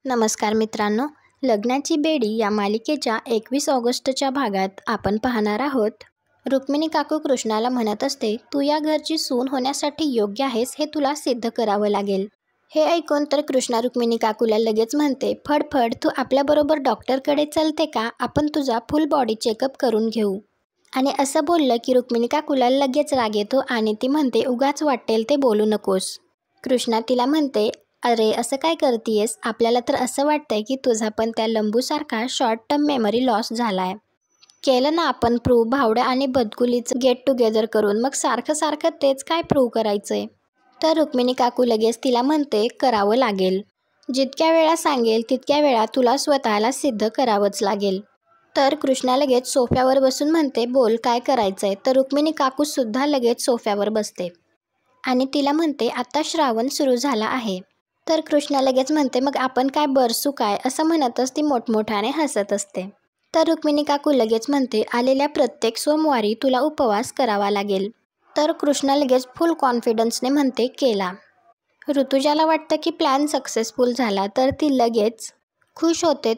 नमस्कार मित्रांनो, लग्नाची बेडी या मालिकेच्या 21 ऑगस्टच्या भागात आपण पाहणार आहोत. रुक्मिणी काकू कृष्णाला म्हणत असते, तू या घरची सून होण्यासाठी योग्य आहेस हे तुला सिद्ध करावं लागेल. हे ऐकून तर कृष्णा रुक्मिणी काकूला लगेच म्हणते, फडफड तू आपल्याबरोबर डॉक्टरकडे चलते का? आपण तुझा फुल बॉडी चेकअप करून घेऊ. आणि असं बोललं की रुक्मिणी काकूला लगेच राग येतो आणि ती म्हणते, उगाच वाटेल ते बोलू नकोस. कृष्णा तिला म्हणते, अरे असं काय करतीयेस? आपल्याला तर असं वाटतंय की तुझा पण त्या लंबूसारखा शॉर्ट टर्म मेमरी लॉस झालाय. केलं ना आपण प्रूव्ह भावड्या आणि बदकुलीचं गेट टुगेदर करून, मग सारखं सारखं तेच काय प्रूव्ह करायचंय? तर रुक्मिणी काकू लगेच तिला म्हणते, करावं लागेल. जितक्या वेळा सांगेल तितक्या वेळा तुला स्वतःला सिद्ध करावंच लागेल. तर कृष्णा लगेच सोफ्यावर बसून म्हणते, बोल काय करायचंय? तर रुक्मिणी काकूसुद्धा लगेच सोफ्यावर बसते आणि तिला म्हणते, आता श्रावण सुरू झाला आहे. तर कृष्णा लगेच म्हणते, मग आपण काय बरसू काय? असं म्हणतच ती मोठमोठ्याने हसत असते. तर रुक्मिणी काकू लगेच म्हणते, आलेल्या प्रत्येक सोमवारी तुला उपवास करावा लागेल. तर कृष्णा लगेच फुल कॉन्फिडन्सने म्हणते, केला. ऋतुजाला वाटतं की प्लॅन सक्सेसफुल झाला तर ती लगेच खुश होते.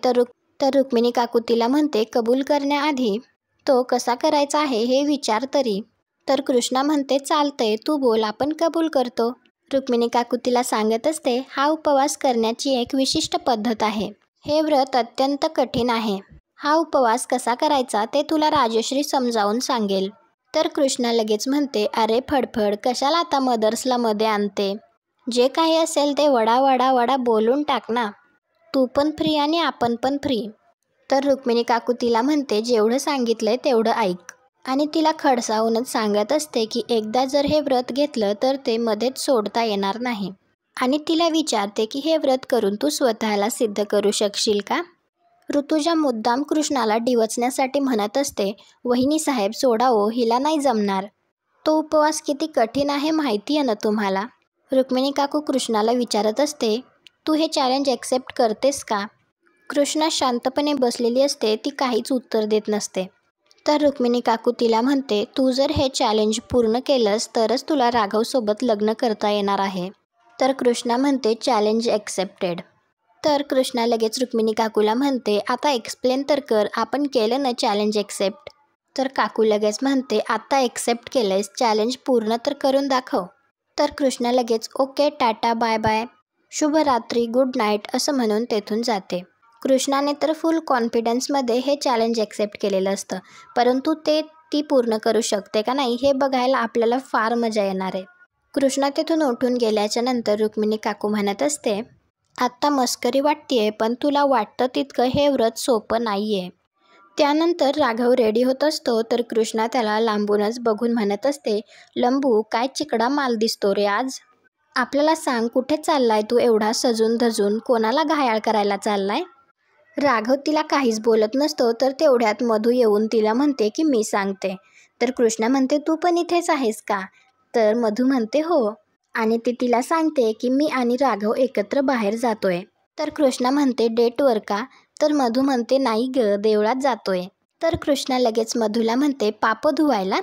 तर रुक्मिणी काकू तिला म्हणते, कबूल करण्याआधी तो कसा करायचा आहे हे विचार तरी. तर कृष्णा म्हणते, चालतंय तू बोल, आपण कबूल करतो. रुक्मिणी काकू तिला सांगत असते, हा उपवास करण्याची एक विशिष्ट पद्धत आहे. हे व्रत अत्यंत कठीण आहे. हा उपवास कसा करायचा ते तुला राजश्री समजावून सांगेल. तर कृष्णा लगेच म्हणते, अरे फडफड कशाला आता मदर्सला मध्ये आणते? जे काही असेल ते वडा वडा वडा बोलून टाक ना. तू पण फ्री आणि आपण पण फ्री. तर रुक्मिणी काकू तिला म्हणते, जेवढं सांगितलंय तेवढं ऐक. आणि तिला खडसावूनच सांगत असते की एकदा जर हे व्रत घेतलं तर ते मध्येच सोडता येणार नाही. आणि तिला विचारते की हे व्रत करून तू स्वतःला सिद्ध करू शकशील का? ऋतुजा मुद्दाम कृष्णाला डिवचण्यासाठी म्हणत असते, वहिनी साहेब सोडावो, हिला नाही जमणार. तो उपवास किती कठीण आहे माहिती आहे ना तुम्हाला? रुक्मिणी काकू कृष्णाला विचारत असते, तू हे चॅलेंज ॲक्सेप्ट करतेस का? कृष्णा शांतपणे बसलेली असते, ती काहीच उत्तर देत नसते. तर रुक्मिणी काकू तिला म्हणते, तू जर हे चॅलेंज पूर्ण केलंस तरच तुला राघवसोबत लग्न करता येणार आहे. तर कृष्णा म्हणते, चॅलेंज ॲक्सेप्टेड. तर कृष्णा लगेच रुक्मिणी काकूला म्हणते, आता एक्सप्लेन तर कर, आपण केलं ना चॅलेंज ॲक्सेप्ट? तर काकू लगेच म्हणते, आता ॲक्सेप्ट केलंयस, चॅलेंज पूर्ण तर करून दाखव. तर कृष्णा लगेच ओके टाटा बाय बाय, शुभरात्री, गुड नाईट असं म्हणून तेथून जाते. कृष्णाने तर फुल कॉन्फिडन्समध्ये हे चॅलेंज ॲक्सेप्ट केलेलं असतं, परंतु ती पूर्ण करू शकते का नाही हे बघायला आपल्याला फार मजा येणार आहे. कृष्णा तेथून उठून गेल्याच्या नंतर रुक्मिणी काकू म्हणत असते, आत्ता मस्करी वाटतेय पण तुला वाटतं तितकं हे व्रत सोपं नाही आहे. त्यानंतर राघव रेडी होत असतो तर कृष्णा त्याला लांबूनच बघून म्हणत असते, लंबू काय चिकडा माल दिसतो रे आज. आपल्याला सांग, कुठे चाललाय तू एवढा सजून धजून? कोणाला घायाळ करायला चाललाय? राघव तिला काहीच बोलत नसतो तर तेवढ्यात मधू येऊन तिला म्हणते की मी सांगते. तर कृष्णा म्हणते, तू पण इथेच आहेस का? तर मधू म्हणते, हो. आणि ती तिला सांगते की मी आणि राघव एकत्र बाहेर जातोय. तर कृष्णा म्हणते, डेटवर का? तर मधू म्हणते, नाही ग, देवळात जातोय. तर कृष्णा लगेच मधूला म्हणते, पाप धुवायला?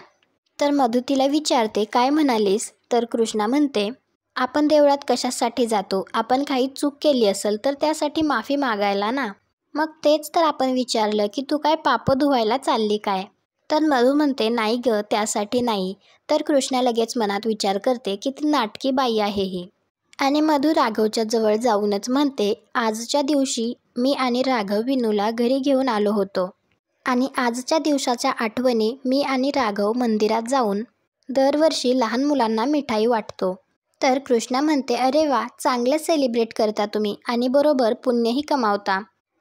तर मधू तिला विचारते, काय म्हणालीस? तर कृष्णा म्हणते, आपण देवळात कशासाठी जातो? आपण काही चूक केली असेल तर त्यासाठी माफी मागायला ना. मग तेच तर आपण विचारलं की तू काय पाप धुवायला चालली काय? तर मधू म्हणते, नाही ग, त्यासाठी नाही. तर कृष्णा लगेच मनात विचार करते किती नाटकी बाई आहे ही. आणि मधू राघवच्या जवळ जाऊनच म्हणते, आजच्या दिवशी मी आणि राघव विनूला घरी घेऊन आलो होतो आणि आजच्या दिवसाच्या आठवणी मी आणि राघव मंदिरात जाऊन दरवर्षी लहान मुलांना मिठाई वाटतो. तर कृष्णा म्हणते, अरे वा, चांगलं सेलिब्रेट करता तुम्ही आणि बरोबर पुण्यही कमावता.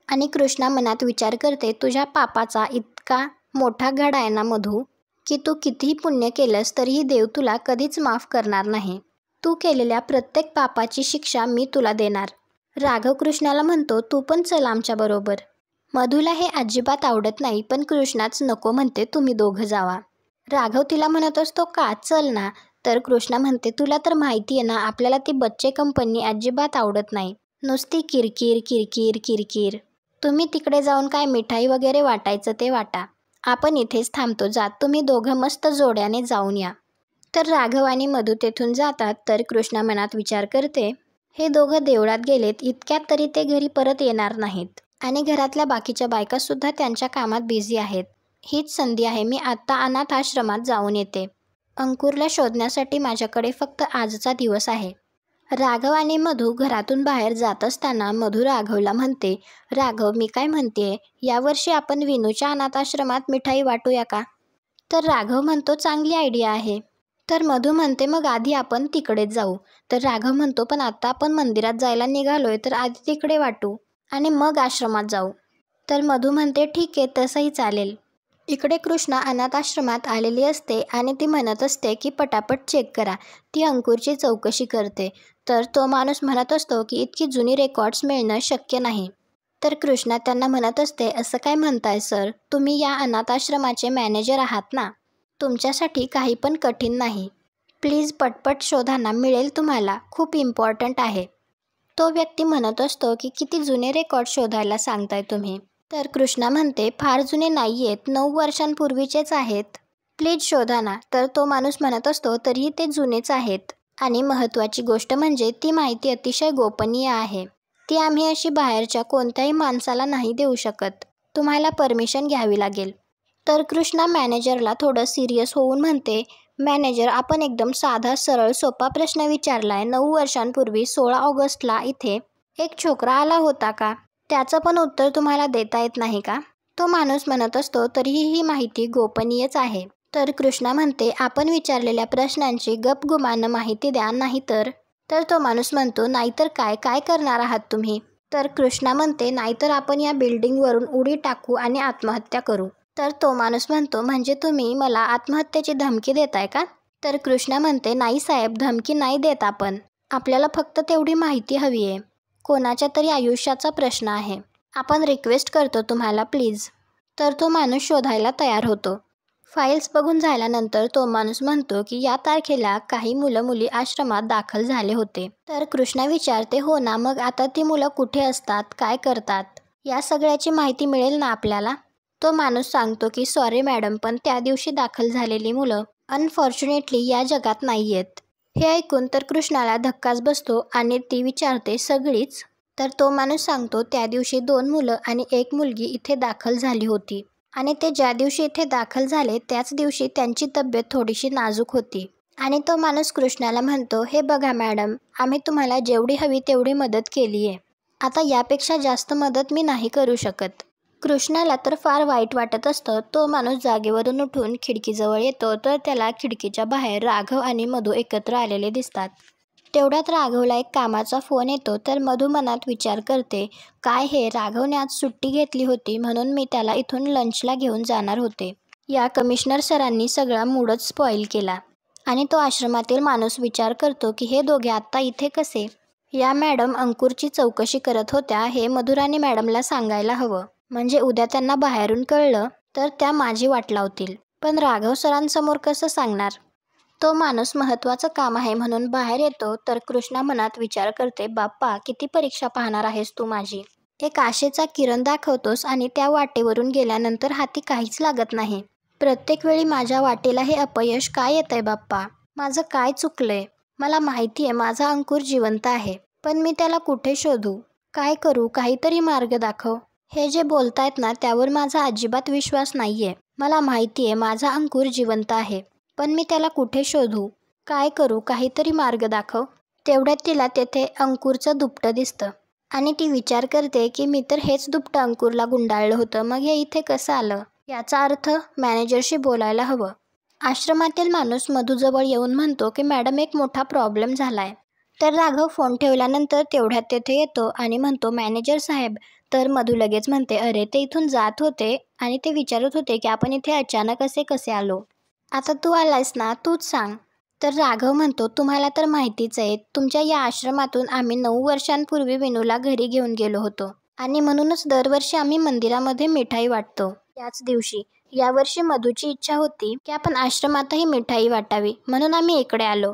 आणि कृष्णा मनात विचार करते, तुझ्या पापाचा इतका मोठा घडा आहे ना मधू, की तू कितीही पुण्य केलंस तरीही देव तुला कधीच माफ करणार नाही. तू केलेल्या प्रत्येक पापाची शिक्षा मी तुला देणार. राघव कृष्णाला म्हणतो, तू पण चल आमच्याबरोबर. मधूला हे अजिबात आवडत नाही पण कृष्णाच नको म्हणते, तुम्ही दोघं जावा. राघव तिला म्हणत असतो, का? चल ना. तर कृष्णा म्हणते, तुला तर माहिती आहे ना, आपल्याला ती बच्चे कंपनी अजिबात आवडत नाही. नुसती किरकिर किरकिर किरकिर. तुम्ही तिकडे जाऊन काय मिठाई वगैरे वाटायचं ते वाटा, आपण इथेच थांबतो, जात तुम्ही दोघं मस्त जोड्याने जाऊन या. तर राघव आणि मधू तेथून जातात. तर कृष्णा मनात विचार करते, हे दोघं देवळात गेलेत इतक्यात तरी ते घरी परत येणार नाहीत आणि घरातल्या बाकीच्या बायकासुद्धा त्यांच्या कामात बिझी आहेत. हीच संधी आहे, मी आत्ता अनाथ आश्रमात जाऊन येते. अंकुरला शोधण्यासाठी माझ्याकडे फक्त आजचा दिवस आहे. राघव आणि मधू घरातून बाहेर जात असताना मधू राघवला म्हणते, राघव मी काय म्हणतेय, यावर्षी आपण विनूच्या अनाथाश्रमात मिठाई वाटूया का? तर राघव म्हणतो चांगली आयडिया आहे. तर मधू म्हणते मग आधी आपण तिकडेच जाऊ. तर राघव म्हणतो पण आता आपण मंदिरात जायला निघालोय तर आधी तिकडे वाटू आणि मग आश्रमात जाऊ. तर मधू म्हणते ठीक आहे तसंही चालेल. इकडे कृष्णा अनाथाश्रमात आलेली असते आणि ती म्हणत असते की पटापट चेक करा. ती अंकुरची चौकशी करते. तर तो माणूस म्हणत असतो की इतकी जुनी रेकॉर्ड्स मिळणं शक्य नाही. तर कृष्णा त्यांना म्हणत असते असं काय म्हणताय सर, तुम्ही या अनाथाश्रमाचे मॅनेजर आहात ना, तुमच्यासाठी काही पण कठीण नाही. प्लीज पटपट शोधा ना, मिळेल तुम्हाला, खूप इम्पॉर्टंट आहे. तो व्यक्ती म्हणत असतो की किती जुने रेकॉर्ड शोधायला सांगताय तुम्ही? तर कृष्णा म्हणते फार जुने नाही आहेत, 9 वर्षांपूर्वीचेच आहेत, प्लीज शोधा ना. तर तो माणूस म्हणत असतो तरीही ते जुनेच आहेत आणि महत्त्वाची गोष्ट म्हणजे ती माहिती अतिशय गोपनीय आहे. ती आम्ही अशी बाहेरच्या कोणत्याही माणसाला नाही देऊ शकत, तुम्हाला परमिशन घ्यावी लागेल. तर कृष्णा मॅनेजरला थोडं सिरियस होऊन म्हणते, मॅनेजर आपण एकदम साधा सरळ सोपा प्रश्न विचारलाय. 9 वर्षांपूर्वी 16 ऑगस्टला इथे एक छोकरा आला होता का? त्याचं पण उत्तर तुम्हाला देता येत नाही का? तो माणूस म्हणत असतो तरीही ही माहिती गोपनीयच आहे. तर कृष्णा म्हणते आपण विचारलेल्या प्रश्नांची गपगुमानं माहिती द्या नाहीतर. तर तो माणूस म्हणतो नाहीतर काय, काय करणार आहात तुम्ही? तर कृष्णा म्हणते नाहीतर आपण या बिल्डिंगवरून उडी टाकू आणि आत्महत्या करू. तर तो माणूस म्हणतो म्हणजे तुम्ही मला आत्महत्येची धमकी देताय का? तर कृष्णा म्हणते नाही साहेब, धमकी नाही देत आपण, आपल्याला फक्त तेवढी माहिती हवी आहे. कोणाच्या तरी आयुष्याचा प्रश्न आहे, आपण रिक्वेस्ट करतो तुम्हाला प्लीज. तर तो माणूस शोधायला तयार होतो. फाईल्स बघून झाल्यानंतर तो माणूस म्हणतो की या तारखेला काही मुलं मुली आश्रमात दाखल झाले होते. तर कृष्णा विचारते हो ना, मग आता ती मुलं कुठे असतात, काय करतात, या सगळ्याची माहिती मिळेल ना आपल्याला? तो माणूस सांगतो की सॉरी मॅडम, पण त्या दिवशी दाखल झालेली मुलं अनफॉर्च्युनेटली या जगात नाही आहेत. हे ऐकून तर कृष्णाला धक्काच बसतो आणि ती विचारते सगळीच? तर तो माणूस सांगतो त्या दिवशी 2 मुलं आणि 1 मुलगी इथे दाखल झाली होती आणि ते ज्या दिवशी इथे दाखल झाले त्याच दिवशी त्यांची तब्येत थोडीशी नाजूक होती. आणि तो माणूस कृष्णाला म्हणतो हे बघा मॅडम, आम्ही तुम्हाला जेवढी हवी तेवढी मदत केली आहे, आता यापेक्षा जास्त मदत मी नाही करू शकत. कृष्णाला तर फार वाईट वाटत असतं. तो माणूस जागेवरून उठून खिडकीजवळ येतो तर त्याला खिडकीच्या बाहेर राघव आणि मधू एकत्र आलेले दिसतात. तेवढ्यात राघवला एक कामाचा फोन येतो. तर मधू मनात विचार करते काय हे, राघवने आज सुट्टी घेतली होती म्हणून मी त्याला इथून लंचला घेऊन जाणार होते. या कमिशनर सरांनी सगळा मूडच स्पॉईल केला. आणि तो आश्रमातील माणूस विचार करतो की हे दोघे आत्ता इथे कसे? या मॅडम अंकुरची चौकशी करत होत्या हे मधुराणी मॅडमला सांगायला हवं, म्हणजे उद्या त्यांना बाहेरून कळलं तर त्या माझी वाट लावतील. पण राघव सरांसमोर कसं सांगणार? तो माणूस महत्त्वाचं काम आहे म्हणून बाहेर येतो. तर कृष्णा मनात विचार करते बाप्पा, किती परीक्षा पाहणार आहेस तू माझी? एक आशेचा किरण दाखवतोस आणि त्या वाटेवरून गेल्यानंतर हाती काहीच लागत नाही. प्रत्येक वेळी माझ्या वाटेला हे अपयश काय येतंय बाप्पा? माझं काय चुकलंय? मला माहिती आहे माझा अंकुर जिवंत आहे, पण मी त्याला कुठे शोधू, काय करू, काहीतरी मार्ग दाखव. हे जे बोलतायत ना त्यावर माझा अजिबात विश्वास नाहीये. मला माहिती आहे माझा अंकुर जिवंत आहे, पण मी त्याला कुठे शोधू, काय करू, काहीतरी मार्ग दाखव. तेवढ्यात तिला तेथे अंकुरचं दुपटं दिसतं आणि ती विचार करते की मी तर हेच दुपटं अंकुरला गुंडाळलं होतं, मग हे इथे कसं आलं? याचा अर्थ मॅनेजरशी बोलायला हवं. आश्रमातील माणूस मधूजवळ येऊन म्हणतो की मॅडम एक मोठा प्रॉब्लेम झालाय. तर राघव फोन ठेवल्यानंतर तेवढ्यात तेथे येतो आणि म्हणतो मॅनेजर साहेब. तर मधू लगेच म्हणते अरे ते इथून जात होते आणि ते विचारत होते की आपण इथे अचानक असे कसे आलो. आता तू आलायस ना, तूच सांग. तर राघव म्हणतो तुम्हाला तर माहितीच आहे, तुमच्या या आश्रमातून आम्ही 9 वर्षांपूर्वी विनूला घरी घेऊन गेलो होतो आणि म्हणूनच दरवर्षी आम्ही मंदिरामध्ये मिठाई वाटतो त्याच दिवशी. यावर्षी मधूची इच्छा होती की आपण आश्रमातही मिठाई वाटावी म्हणून आम्ही इकडे आलो.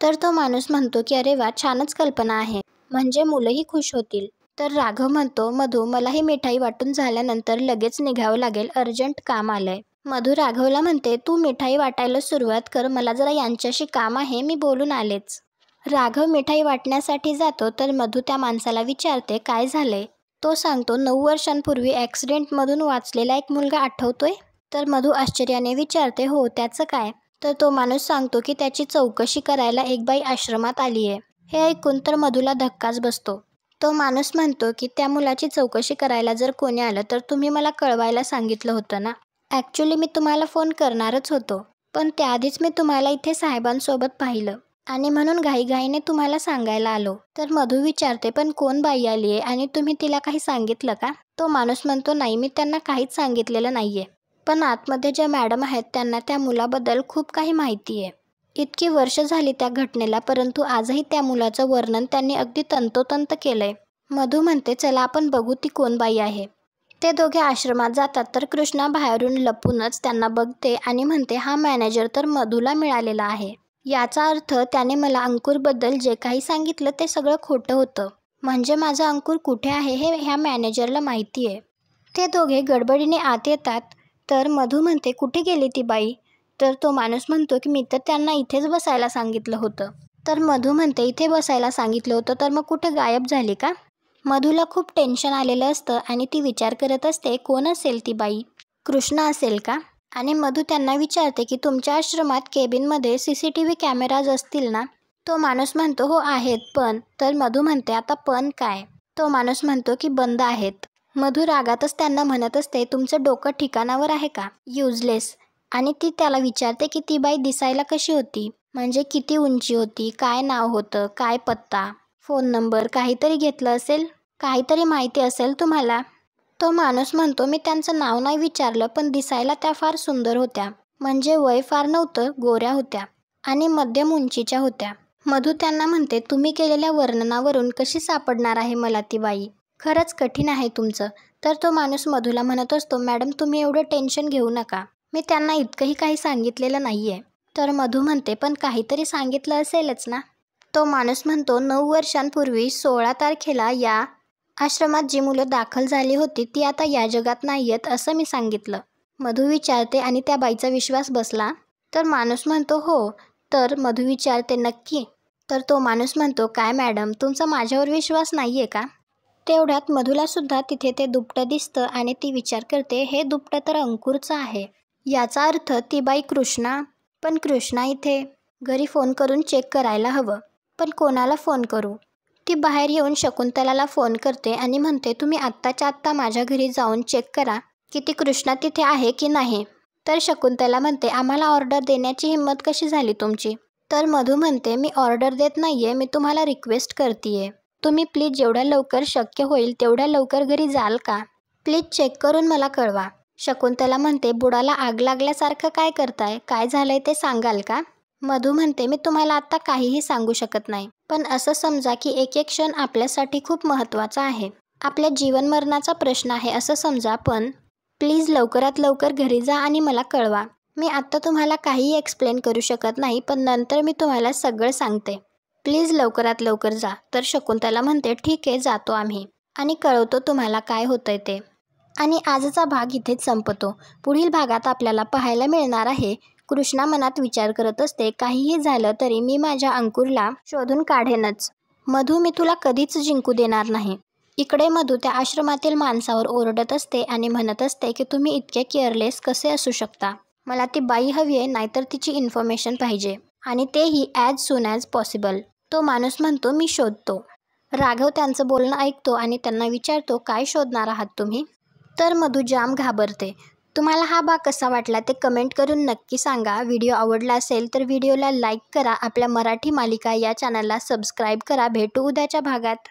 तर तो माणूस म्हणतो की अरे वा, छानच कल्पना आहे, म्हणजे मुलंही खुश होतील. तर राघव म्हणतो मधू मला ही मिठाई वाटून झाल्यानंतर लगेच निघावं लागेल, अर्जंट काम आलंय. मधू राघवला म्हणते तू मिठाई वाटायला सुरुवात कर, मला जरा यांच्याशी काम आहे, मी बोलून आलेच. राघव मिठाई वाटण्यासाठी जातो तर मधू त्या माणसाला विचारते काय झालंय. तो सांगतो 9 वर्षांपूर्वी ॲक्सिडेंटमधून वाचलेला एक मुलगा आठवतोय. तर मधू आश्चर्याने विचारते हो त्याचं काय. तर तो माणूस सांगतो की त्याची चौकशी करायला एक बाई आश्रमात आली आहे. हे ऐकून तर मधूला धक्काच बसतो. तो माणूस म्हणतो की त्या मुलाची चौकशी करायला जर कोणी आलं तर तुम्ही मला कळवायला सांगितलं होतं ना. ॲक्च्युली मी तुम्हाला फोन करणारच होतो, पण त्याआधीच मी तुम्हाला इथे साहेबांसोबत पाहिलं आणि म्हणून घाईघाईने तुम्हाला सांगायला आलो. तर मधू विचारते पण कोण बाई आली आहे आणि तुम्ही तिला काही सांगितलं का. तो माणूस म्हणतो नाही मी त्यांना काहीच सांगितलेलं नाही आहे, पण आतमध्ये ज्या मॅडम आहेत त्यांना त्या मुलाबद्दल खूप काही माहिती आहे. इतकी वर्ष झाली त्या घटनेला, परंतु आजही त्या मुलाचं वर्णन त्यांनी अगदी तंतोतंत केलंय. मधू म्हणते चला आपण बघू ती कोण बाई आहे. ते दोघे आश्रमात जातात तर कृष्णा बाहेरून लपूनच त्यांना बघते आणि म्हणते हा मॅनेजर तर मधूला मिळालेला आहे. याचा अर्थ त्याने मला अंकुरबद्दल जे काही सांगितलं ते सगळं खोटं होतं. म्हणजे माझा अंकुर कुठे आहे हे ह्या मॅनेजरला माहिती आहे. ते दोघे गडबडीने आत येतात तर मधू म्हणते कुठे गेली ती बाई. तर तो माणूस म्हणतो की मी तर त्यांना इथेच बसायला सांगितलं होतं. तर मधू म्हणते इथे बसायला सांगितलं होतं तर मग कुठे गायब झाली का. मधूला खूप टेन्शन आलेलं असतं आणि ती विचार करत असते कोण असेल ती बाई. कृष्णा असेल का. आणि मधू त्यांना विचारते की तुमच्या आश्रमात केबिनमध्ये CCTV कॅमेराज असतील ना. तो माणूस म्हणतो हो आहेत पण. तर मधू म्हणते आता पण काय. तो माणूस म्हणतो की बंद आहेत. मधू रागातच त्यांना म्हणत असते तुमचं डोकं ठिकाणावर आहे का युजलेस. आणि ती त्याला विचारते की ती बाई दिसायला कशी होती, म्हणजे किती उंची होती, काय नाव होतं, काय पत्ता, फोन नंबर काहीतरी घेतलं असेल, काहीतरी माहिती असेल तुम्हाला. तो माणूस म्हणतो मी त्यांचं नाव नाही विचारलं पण दिसायला त्या फार सुंदर होत्या. म्हणजे वय फार नव्हतं, गोऱ्या होत्या आणि मध्यम उंचीच्या होत्या. मधू त्यांना म्हणते तुम्ही केलेल्या वर्णनावरून कशी सापडणार आहे मला ती बाई. खरंच कठीण आहे तुमचं. तर तो माणूस मधूला म्हणत असतो मॅडम तुम्ही एवढं टेन्शन घेऊ नका, मी त्यांना इतकंही काही सांगितलेलं नाही आहे. तर मधू म्हणते पण काहीतरी सांगितलं असेलच ना. तो माणूस म्हणतो 9 वर्षांपूर्वी 16 तारखेला या आश्रमात जी मुलं दाखल झाली होती ती आता या जगात नाही आहेत असं मी सांगितलं. मधू विचारते आणि त्या बाईचा विश्वास बसला. तर माणूस म्हणतो हो. तर मधू विचारते नक्की. तर तो माणूस म्हणतो काय मॅडम तुमचा माझ्यावर विश्वास नाही आहे का. तेवढ्यात मधूला सुद्धा तिथे ते दुपटं दिसतं आणि ती विचार करते हे दुपटं तर अंकुरचं आहे. याचा अर्थ ती बाई कृष्णा. पण कृष्णा इथे. घरी फोन करून चेक करायला हवं. पण कोणाला फोन करू. ती बाहेर येऊन शकुंतलाला फोन करते आणि म्हणते तुम्ही आत्ताच्या आत्ता माझ्या घरी जाऊन चेक करा की ती कृष्णा तिथे आहे की नाही. तर शकुंतला म्हणते आम्हाला ऑर्डर देण्याची हिंमत कशी झाली तुमची. तर मधू म्हणते मी ऑर्डर देत नाही आहे, मी तुम्हाला रिक्वेस्ट करते. तुम्ही प्लीज जेवढ्या लवकर शक्य होईल तेवढ्या लवकर घरी जाल का. प्लीज चेक करून मला कळवा. शकुंतला म्हणते बुडाला आग लागल्यासारखं काय करताय, काय झालंय ते सांगाल का. मधू म्हणते मी तुम्हाला आत्ता काहीही सांगू शकत नाही, पण असं समजा की एक एक क्षण आपल्यासाठी खूप महत्त्वाचा आहे, आपल्या जीवन मरणाचा प्रश्न आहे असं समजा. पण प्लीज लवकरात लवकर घरी जा आणि मला कळवा. मी आत्ता तुम्हाला काहीही एक्सप्लेन करू शकत नाही, पण नंतर मी तुम्हाला सगळं सांगते. प्लीज लवकरात लवकर जा. तर शकुंतला म्हणते ठीक आहे जातो आम्ही आणि कळवतो तुम्हाला काय होतंय ते. आणि आजचा भाग इथेच संपतो. पुढील भागात आपल्याला पाहायला मिळणार आहे कृष्णा मनात विचार करत असते काहीही झालं तरी मी माझ्या अंकुरला शोधून काढेनच. मधू मी तुला कधीच जिंकू देणार नाही. इकडे मधू त्या आश्रमातील माणसावर ओरडत असते आणि म्हणत असते की तुम्ही इतके केअरलेस कसे असू शकता. मला ती बाई हवी आहे, नाहीतर तिची इन्फॉर्मेशन पाहिजे आणि तेही ॲज सून ॲज पॉसिबल. तो माणूस म्हणतो मी शोधतो. राघव त्यांचं बोलणं ऐकतो आणि त्यांना विचारतो काय शोधणार आहात तुम्ही. तर मधू जाम घाबरते. तुम्हाला हा भाग कसा वाटला ते कमेंट करून नक्की सांगा. व्हिडिओ आवडला असेल तर व्हिडिओला लाईक करा. आपल्या मराठी मालिका या चॅनलला सबस्क्राईब करा. भेटू उद्याच्या भागात.